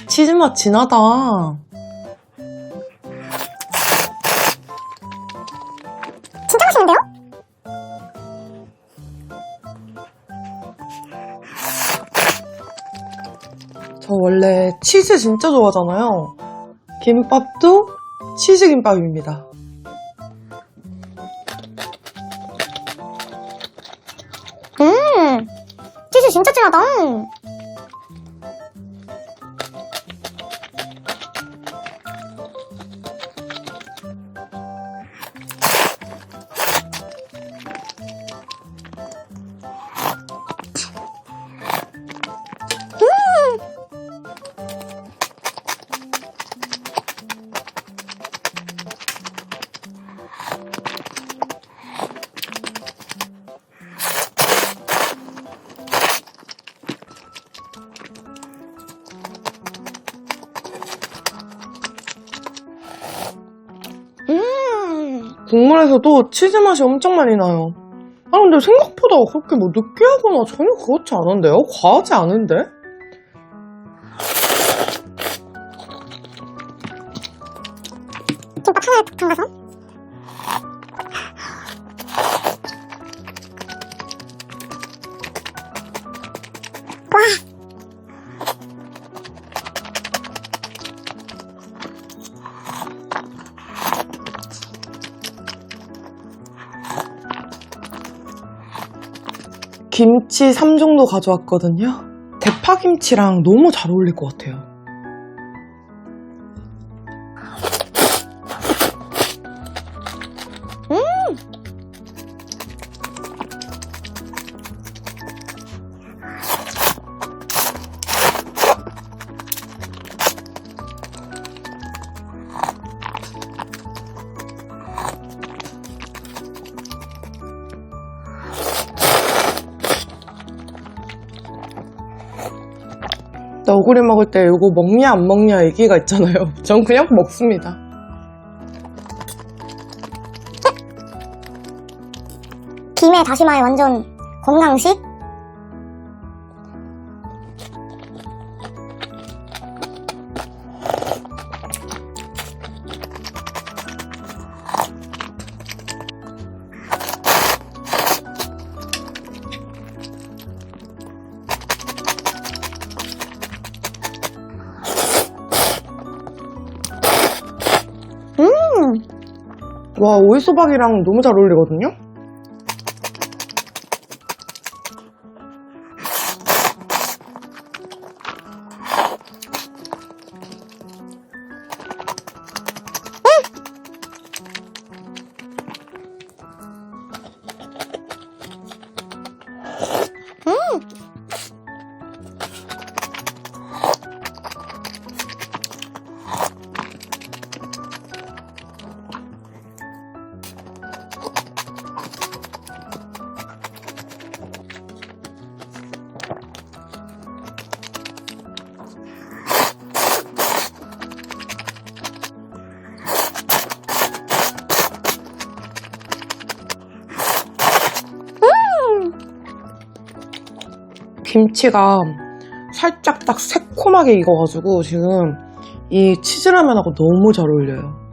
치즈 맛 진하다. 진짜 맛있는데요? 저 원래 치즈 진짜 좋아하잖아요. 김밥도 치즈 김밥입니다. 치즈 진짜 진하다. 국물에서도 치즈 맛이 엄청 많이 나요. 아 근데 생각보다 그렇게 뭐 느끼하거나 전혀 그렇지 않은데요? 과하지 않은데? 김밥 하나에 푹 담가서. 와. 김치 3종도 가져왔거든요. 대파김치랑 너무 잘 어울릴 것 같아요. 너구리 먹을 때 이거 먹냐 안 먹냐 얘기가 있잖아요. 전 그냥 먹습니다. 김에 다시마에 완전 건강식? 와, 오이소박이랑 너무 잘 어울리거든요? 김치가 살짝 딱 새콤하게 익어가지고 지금 이 치즈라면하고 너무 잘 어울려요.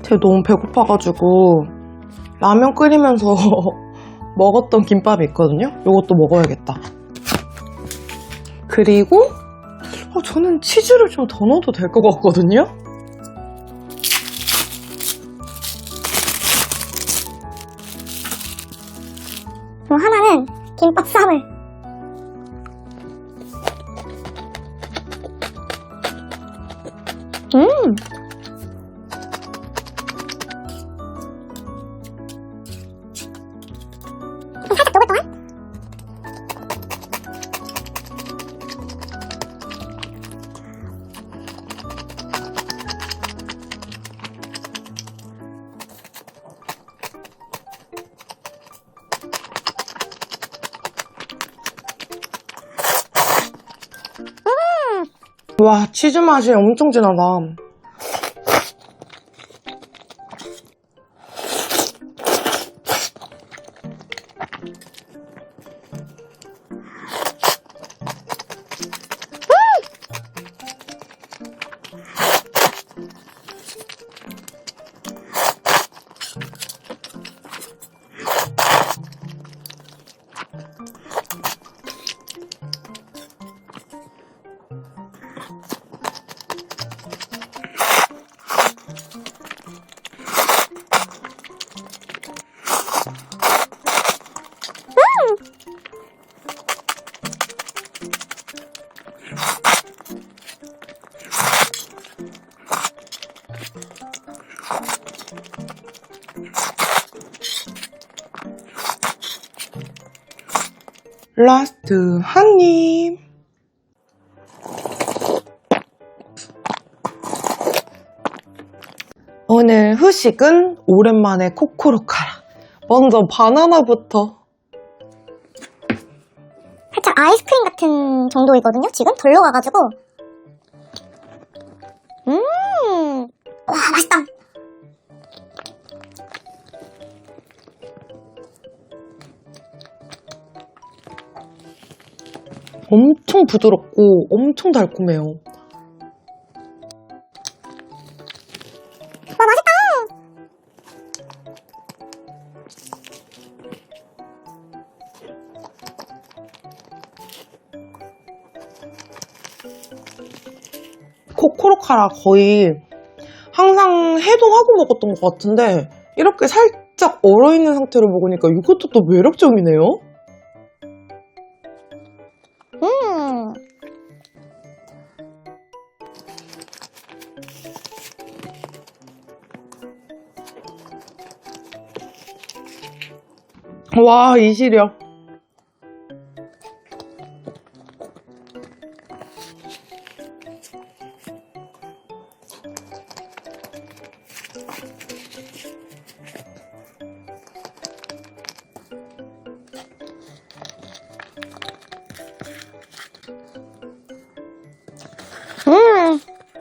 제가 너무 배고파가지고 라면 끓이면서 먹었던 김밥이 있거든요. 이것도 먹어야겠다. 그리고 저는 치즈를 좀 더 넣어도 될 것 같거든요. 하나는 김밥 쌈을. 살짝 녹을 동안 와, 치즈 맛이 엄청 진하다. 라스트 한 입. 오늘 후식은 오랜만에 코코로카라. 먼저 바나나부터. 살짝 아이스크림 같은 정도이거든요. 지금 덜 녹아가지고. 와, 맛있다. 엄청 부드럽고 엄청 달콤해요. 와, 맛있다. 코코로카라 거의 항상 해동하고 먹었던 것 같은데 이렇게 살짝 얼어있는 상태로 먹으니까 이것도 또 매력적이네요. 와, 이 시력.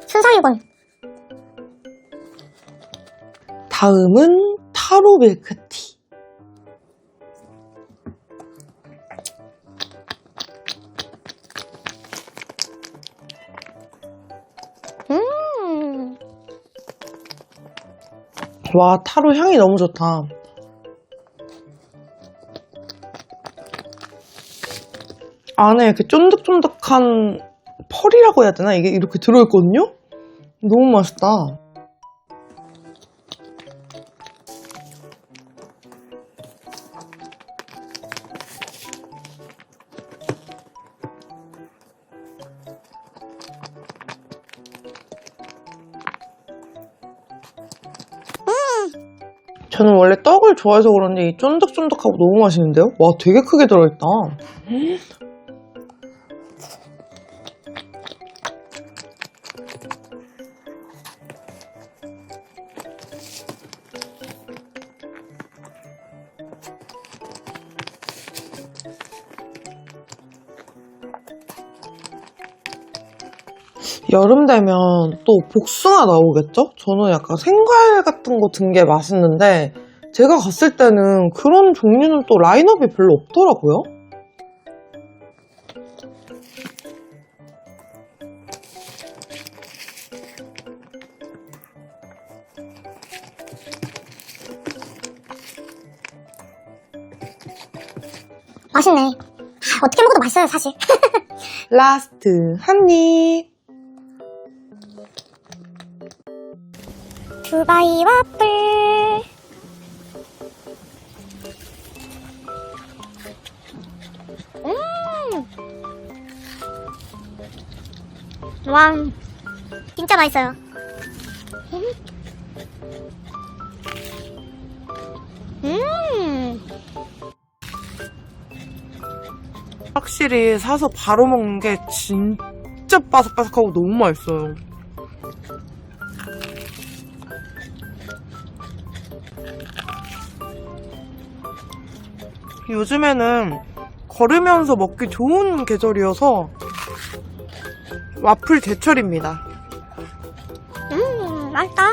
순삭이군. 다음은 타로 밀크티. 와, 타로 향이 너무 좋다. 안에 이렇게 쫀득쫀득한 펄이라고 해야 되나? 이게 이렇게 들어있거든요? 너무 맛있다. 저는 원래 떡을 좋아해서 그런지 이 쫀득쫀득하고 너무 맛있는데요? 와, 되게 크게 들어있다. 여름 되면 또 복숭아 나오겠죠? 저는 약간 생과일 같은 거 든 게 맛있는데 제가 갔을 때는 그런 종류는 또 라인업이 별로 없더라고요. 맛있네. 어떻게 먹어도 맛있어요, 사실. 라스트 한 입. 두바이 와플. 와, 진짜 맛있어요. 확실히 사서 바로 먹는 게 진짜 바삭바삭하고 너무 맛있어요. 요즘에는 걸으면서 먹기 좋은 계절이어서 와플 제철입니다. 맛있다.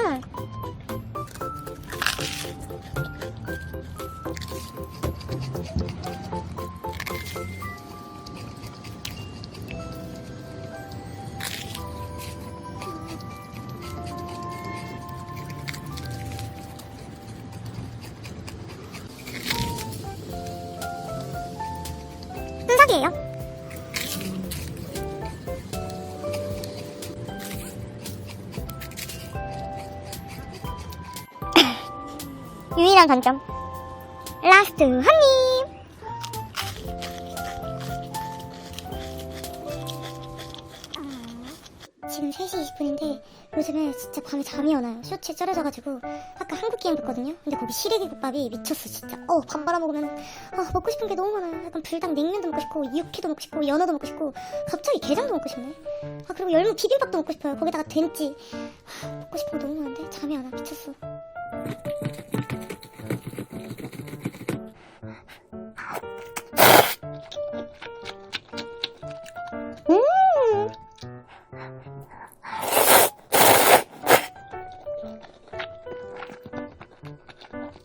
순삭이에요. 유일한 단점. 라스트 한 입. 지금 3시 20분인데 요즘에 진짜 밤에 잠이 안 와요. 쇼츠에 쩔어져가지고 아까 한국 게임 봤거든요. 근데 거기 시래기국밥이 미쳤어 진짜. 밥 말아먹으면 먹고 싶은 게 너무 많아요. 약간 불닭 냉면도 먹고 싶고 육회도 먹고 싶고 연어도 먹고 싶고 갑자기 게장도 먹고 싶네. 그리고 열무 비빔밥도 먹고 싶어요. 거기다가 된찌. 먹고 싶은 거 너무 많은데 잠이 안 와. 미쳤어.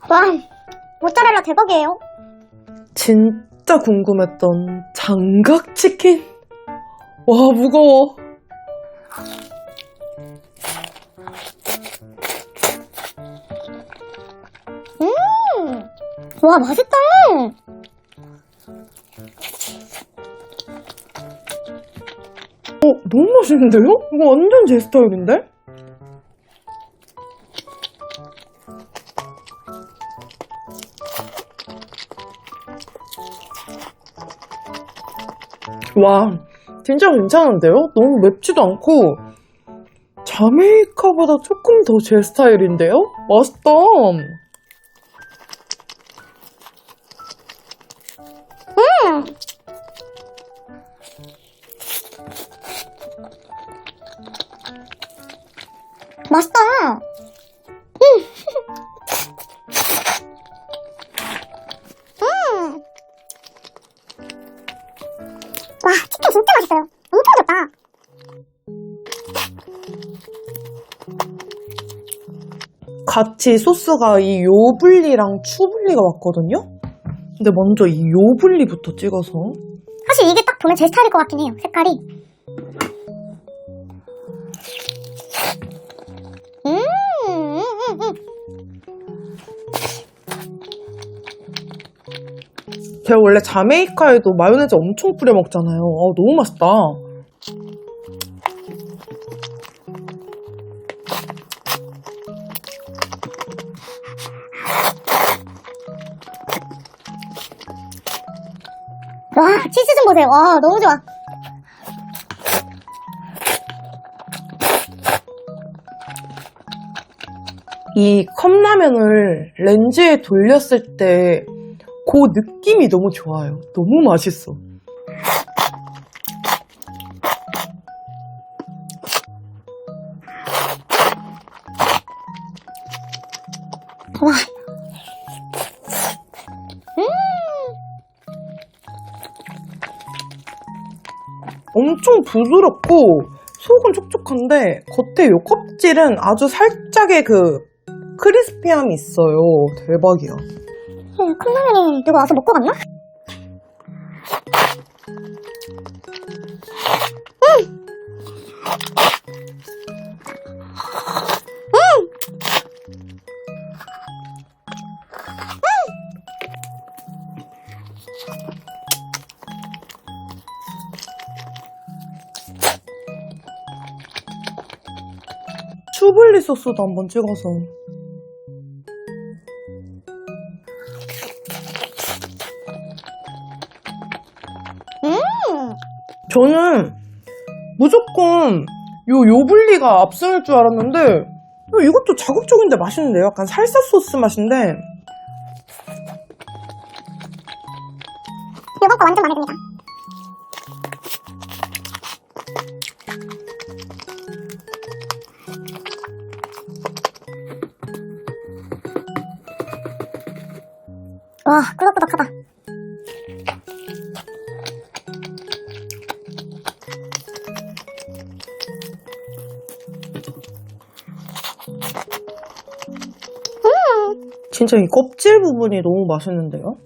와, 모짜렐라 대박이에요. 진짜 궁금했던 장각치킨. 와, 무거워. 와, 맛있다. 너무 맛있는데요? 이거 완전 제 스타일인데? 와, 진짜 괜찮은데요? 너무 맵지도 않고 자메이카보다 조금 더 제 스타일인데요? 맛있다. 맛있다. 와, 치킨 진짜 맛있어요. 엄청 좋다. 같이 소스가 이 요블리랑 추블리가 왔거든요? 근데 먼저 이 요블리부터 찍어서. 사실 이게 딱 보면 제 스타일일 것 같긴 해요. 색깔이. 제가 원래 자메이카에도 마요네즈 엄청 뿌려 먹잖아요. 너무 맛있다. 와, 치즈 좀 보세요. 와, 너무 좋아. 이 컵라면을 렌즈에 돌렸을 때 그 느낌이 너무 좋아요. 너무 맛있어. 와. 엄청 부드럽고 속은 촉촉한데 겉에 요 껍질은 아주 살짝의 그 크리스피함이 있어요. 대박이야. 컵라면이 누가 와서 먹고 갔나? 추블리 소스도 한번 찍어서. 저는 무조건 요블리가 앞서는 줄 알았는데 이것도 자극적인데 맛있는데요? 약간 살사 소스 맛인데. 이번 거 완전 마음에 듭니다. 와, 끄덕끄덕하다. 진짜 이 껍질 부분이 너무 맛있는데요?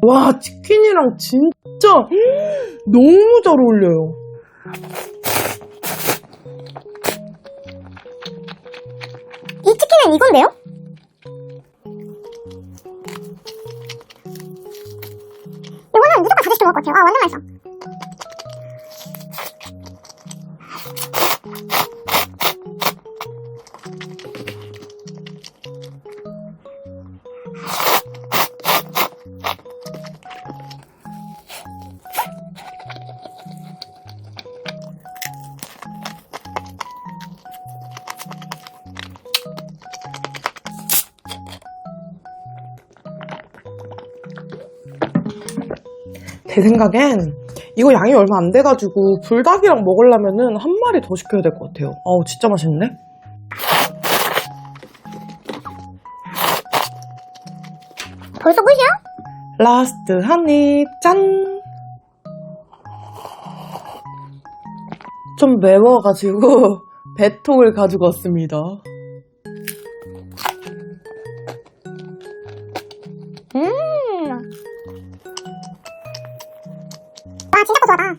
와, 치킨이랑 진짜 너무 잘 어울려요. 이 치킨은 이건데요? 이거는 무조건 자주 시켜 먹을 것 같아요. 아, 완전 맛있어. 제 생각엔 이거 양이 얼마 안 돼가지고 불닭이랑 먹으려면은 한 마리 더 시켜야 될 것 같아요. 아우, 진짜 맛있네. 벌써 끝이야? 라스트 한 입, 짠! 좀 매워가지고 배통을 가지고 왔습니다. 아, 진짜 고소하다.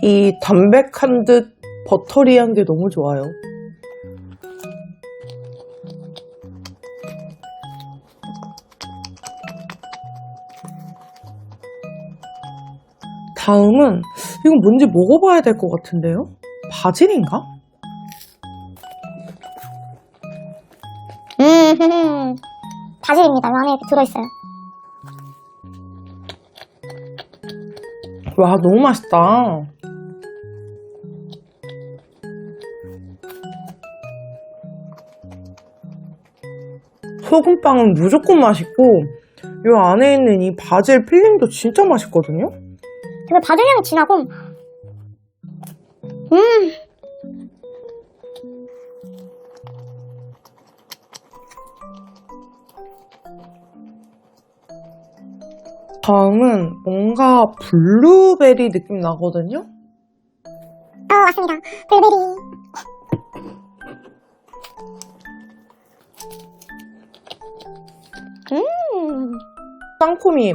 이 담백한 듯 버터리한 게 너무 좋아요. 다음은 이건 뭔지 먹어봐야 될 것 같은데요? 바질인가? 바질입니다. 이 안에 이렇게 들어있어요. 와, 너무 맛있다. 소금빵은 무조건 맛있고 이 안에 있는 이 바질 필링도 진짜 맛있거든요? 근데 바질 향이 진하고 다음은 뭔가 블루베리 느낌 나거든요? 맞습니다. 블루베리. 땅콩이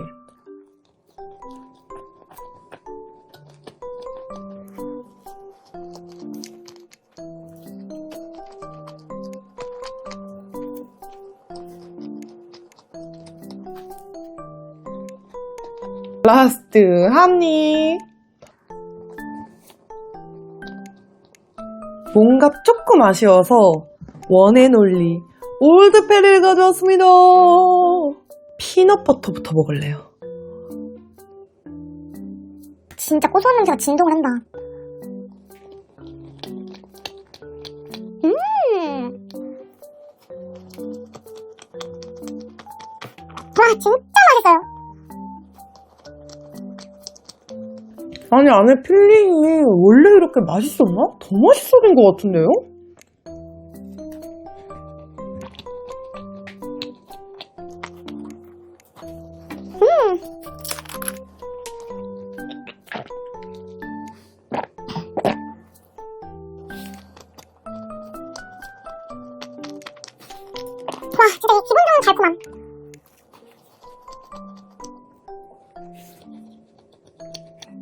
라스트 한 입. 뭔가 조금 아쉬워서 원앤올리 올드페리를 가져왔습니다. 피넛버터부터 먹을래요. 진짜 고소한 냄새가 진동을 한다. 와, 진짜 맛있어요. 아니, 안에 필링이 원래 이렇게 맛있었나? 더 맛있어진 것 같은데요? 와, 진짜 이 기본적인 달콤함.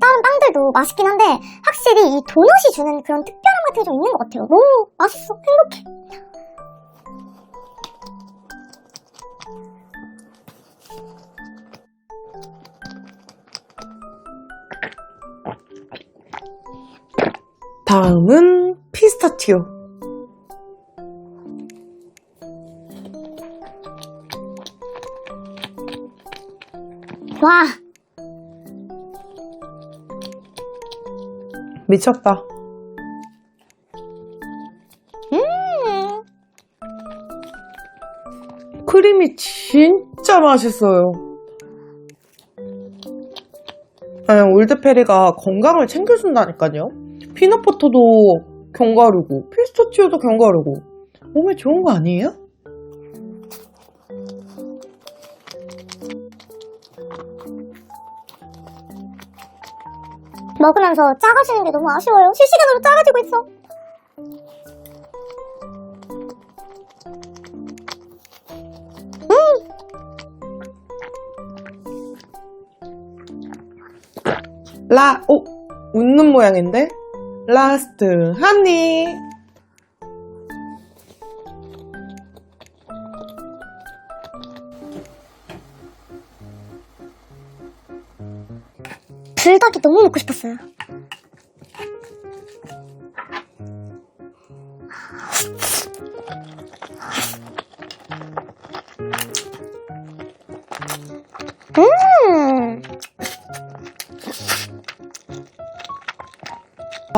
다른 빵들도 맛있긴 한데 확실히 이 도넛이 주는 그런 특별함 같은 게 좀 있는 것 같아요. 너무 맛있어. 행복해. 다음은 피스타치오. 와, 미쳤다. 크림이 진짜 맛있어요. 올드페리가 건강을 챙겨준다니까요. 피넛버터도 견과류고 피스타치오도 견과류고 몸에 좋은 거 아니에요? 먹으면서 작아지는 게 너무 아쉬워요. 실시간으로 작아지고 있어. 웃는 모양인데? 라스트 하니. 불닭이 너무 먹고 싶었어요.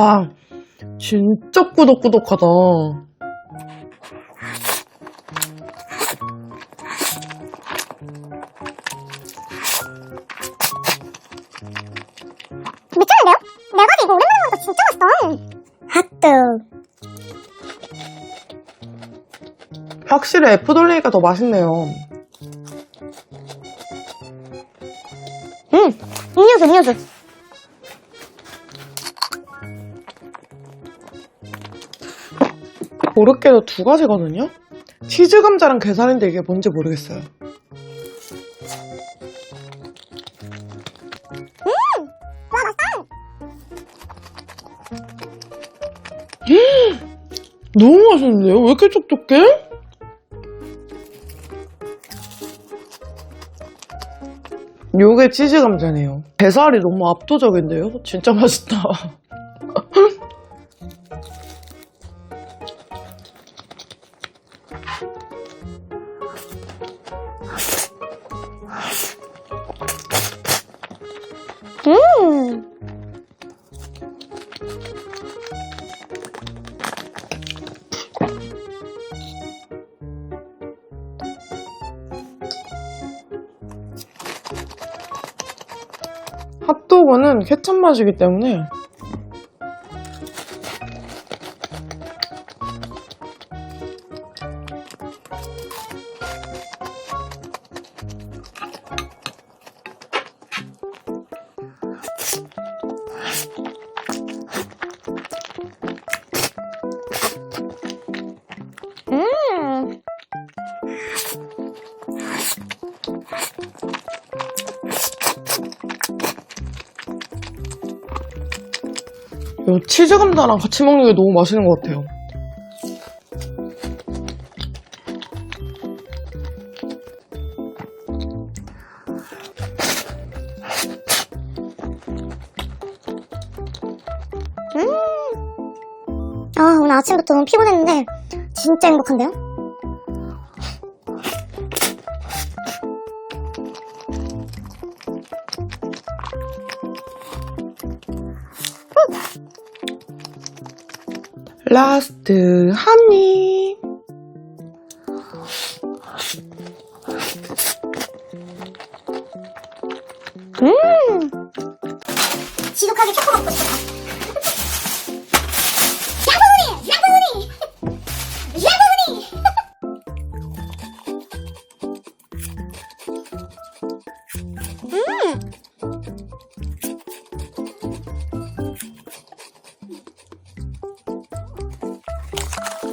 아, 진짜 꾸덕꾸덕하다. 미쳤는데요? 내가 이거 오랜만에 먹으니까 진짜 맛있어. 핫도그. 확실히 F 돌리니까 더 맛있네요. 음료수. 고르게도 두 가지거든요? 치즈 감자랑 게살인데 이게 뭔지 모르겠어요. 너무 맛있는데요? 왜 이렇게 촉촉해? 요게 치즈 감자네요. 게살이 너무 압도적인데요? 진짜 맛있다. 핫도그는 케첩 맛이기 때문에 이 치즈 감자랑 같이 먹는 게 너무 맛있는 것 같아요. 오늘 아침부터 너무 피곤했는데 진짜 행복한데요? 라스트 하니. 지독하게 초코 먹고 싶다. 야구니!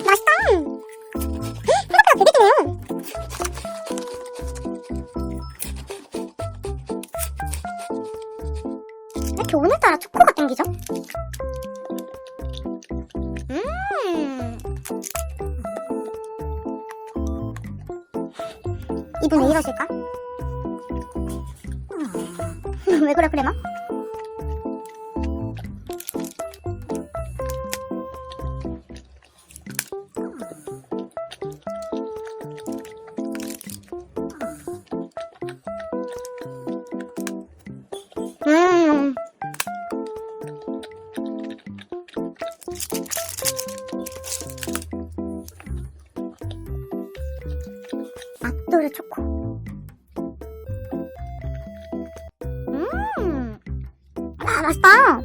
맛있다. 생각보다 되게 진해요. 왜 이렇게 오늘따라 초코가 땡기죠? 이분 왜 이러실까? 왜 그래 그래마? 맛도르 초코. 맛있다.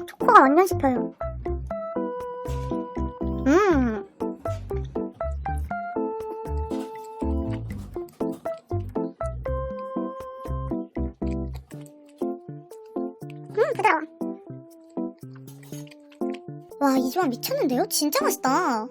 초코가 완전 씹혀요. 부드러워. 와, 이 조합 미쳤는데요? 진짜 맛있다.